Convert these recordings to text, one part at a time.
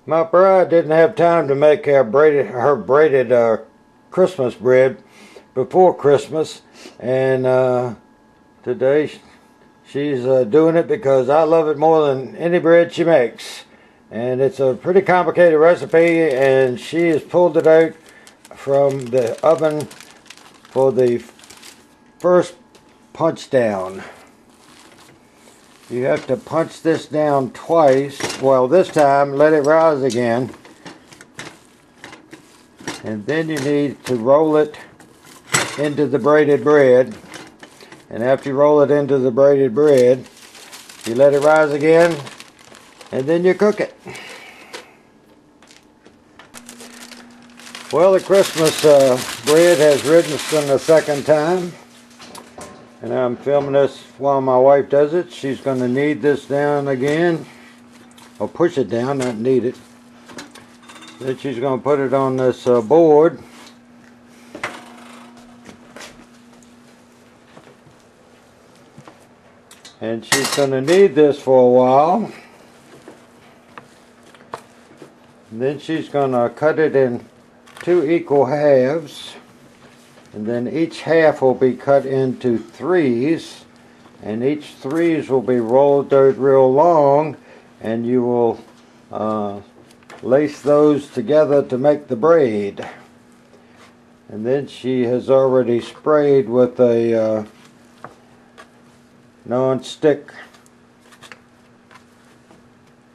My bride didn't have time to make her braided Christmas bread before Christmas, and today she's doing it because I love it more than any bread she makes. And it's a pretty complicated recipe, and she has pulled it out from the oven for the first punch down. You have to punch this down twice. Well, this time let it rise again, and then you need to roll it into the braided bread. And after you roll it into the braided bread, you let it rise again, and then you cook it. Well, the Christmas bread has risen the second time, and I'm filming this while my wife does it. She's going to knead this down again, or push it down, not knead it. Then she's going to put it on this board. And she's going to knead this for a while. And then she's going to cut it in 2 equal halves. And then each half will be cut into 3s. And each 3s will be rolled out real long. And you will lace those together to make the braid. And then she has already sprayed with a non-stick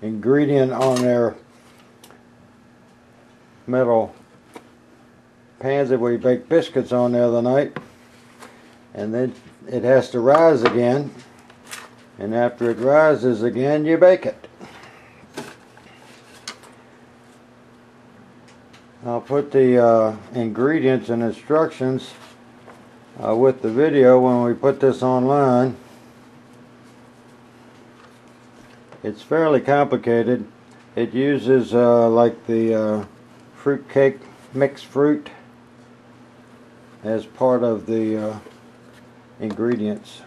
ingredient on their metal pans that we baked biscuits on the other night. And then it has to rise again, and after it rises again you bake it. I'll put the ingredients and instructions with the video when we put this online. It's fairly complicated. It uses like the fruit cake mixed fruit as part of the ingredients.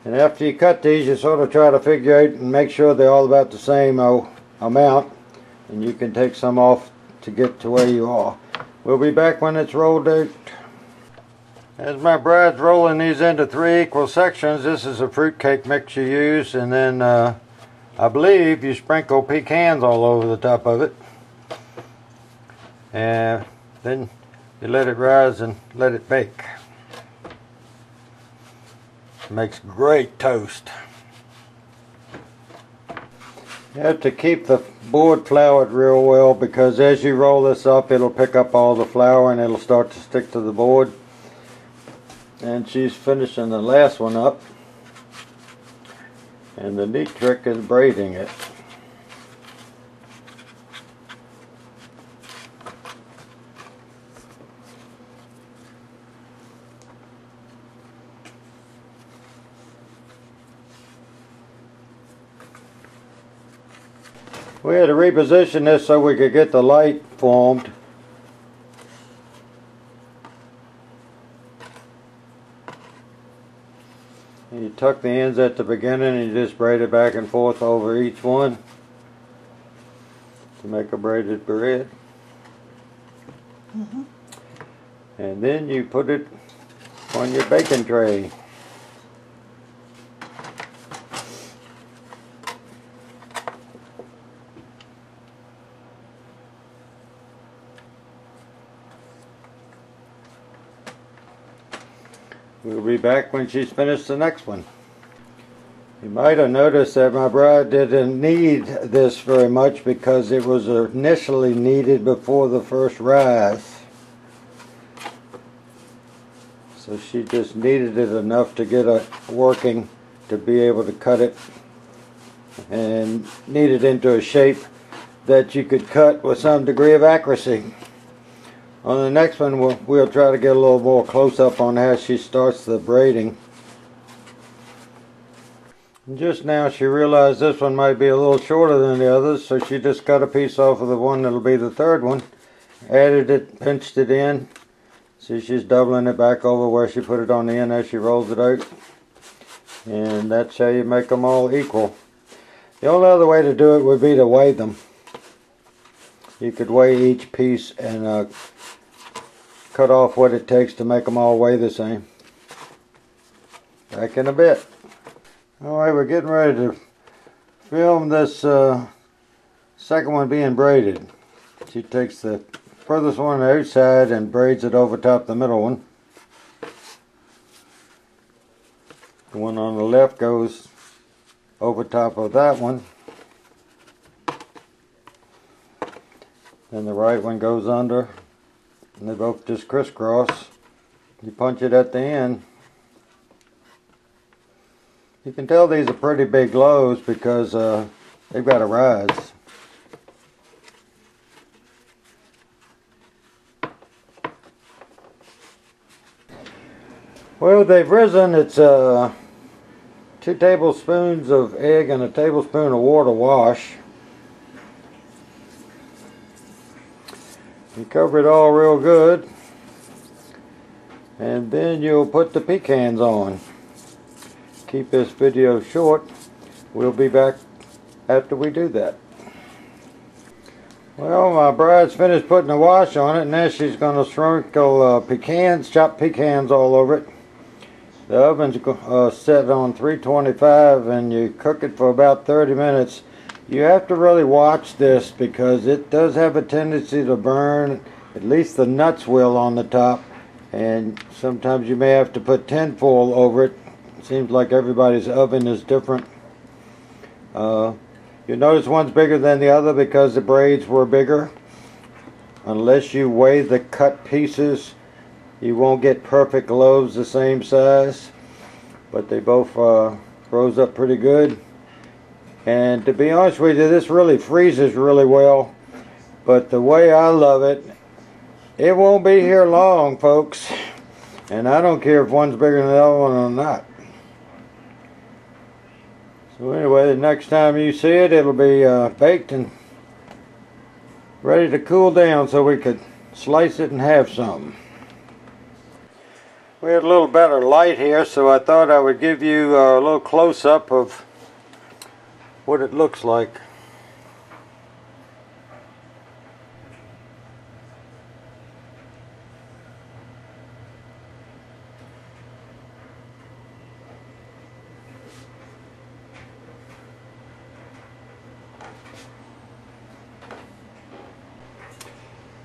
And after you cut these, you sort of try to figure out and make sure they're all about the same amount, and you can take some off to get to where you are. We'll be back when it's rolled out. As my bride's rolling these into 3 equal sections, this is a fruitcake mix you use, and then I believe you sprinkle pecans all over the top of it. And then you let it rise and let it bake. It makes great toast. You have to keep the board floured real well, because as you roll this up, it'll pick up all the flour and it'll start to stick to the board. And she's finishing the last one up, and the neat trick is braiding it. We had to reposition this so we could get the light formed. You tuck the ends at the beginning and you just braid it back and forth over each one to make a braided bread. And then you put it on your baking tray. We'll be back when she's finished the next one. You might have noticed that my bride didn't knead this very much because it was initially kneaded before the first rise. So she just kneaded it enough to get it working, to be able to cut it and knead it into a shape that you could cut with some degree of accuracy. On the next one, we'll try to get a little more close-up on how she starts the braiding. And just now she realized this one might be a little shorter than the others, so she just cut a piece off of the one that'll be the third one, added it, pinched it in. See, she's doubling it back over where she put it on the end as she rolls it out. And that's how you make them all equal. The only other way to do it would be to weigh them. You could weigh each piece and cut off what it takes to make them all weigh the same. Back in a bit. Alright, we're getting ready to film this second one being braided. She takes the furthest one on the outside and braids it over top the middle one. The one on the left goes over top of that one. Then the right one goes under. And they both just crisscross. You punch it at the end. You can tell these are pretty big loaves because they've got a rise. Well, they've risen. It's 2 tablespoons of egg and a tablespoon of water wash. You cover it all real good, and then you'll put the pecans on. Keep this video short. We'll be back after we do that. Well, my bride's finished putting the wash on it, and now she's going to sprinkle pecans, chopped pecans all over it. The oven's set on 325, and you cook it for about 30 minutes. You have to really watch this because it does have a tendency to burn. At least the nuts will on the top, and sometimes you may have to put tinfoil over it. Seems like everybody's oven is different. You notice one's bigger than the other because the braids were bigger. Unless you weigh the cut pieces, you won't get perfect loaves the same size. But they both rose up pretty good. And to be honest with you, this really freezes really well. But the way I love it, it won't be here long, folks. And I don't care if one's bigger than the other one or not. So anyway, the next time you see it, it'll be baked and ready to cool down so we could slice it and have some. We had a little better light here, so I thought I would give you a little close-up of what it looks like.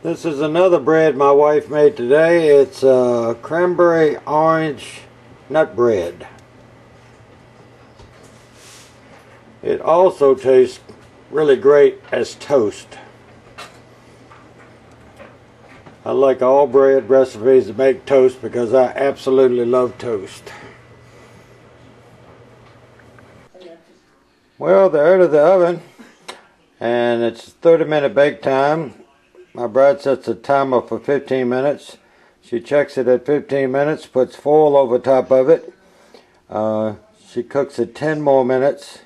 This is another bread my wife made today. It's cranberry orange nut bread. It also tastes really great as toast. I like all bread recipes that make toast because I absolutely love toast. Well, they're out of the oven and it's 30-minute bake time. My bride sets a timer for 15 minutes. She checks it at 15 minutes, puts foil over top of it. She cooks it 10 more minutes.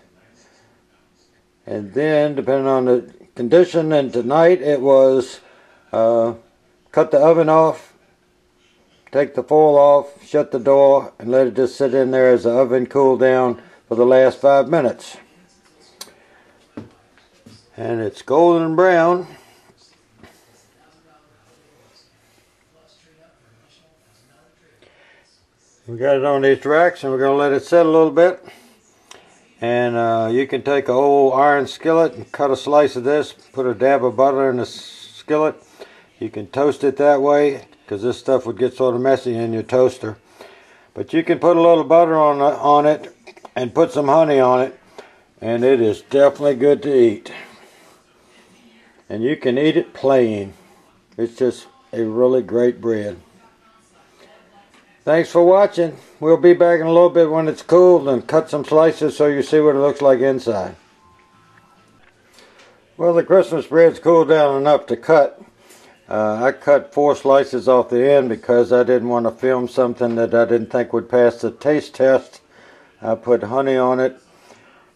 And then, depending on the condition, and tonight it was cut the oven off, take the foil off, shut the door, and let it just sit in there as the oven cooled down for the last 5 minutes. And it's golden brown. We got it on these racks and we're going to let it set a little bit. And you can take an old iron skillet and cut a slice of this, put a dab of butter in the skillet. You can toast it that way because this stuff would get sort of messy in your toaster. But you can put a little butter on it and put some honey on it, and it is definitely good to eat. And you can eat it plain. It's just a really great bread. Thanks for watching. We'll be back in a little bit when it's cooled and cut some slices so you see what it looks like inside. Well, the Christmas bread's cooled down enough to cut. I cut 4 slices off the end because I didn't want to film something that I didn't think would pass the taste test. I put honey on it,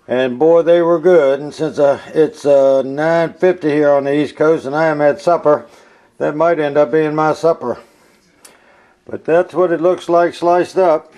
and boy, they were good. And since it's 9:50 here on the East Coast and I am at supper, that might end up being my supper. But that's what it looks like sliced up.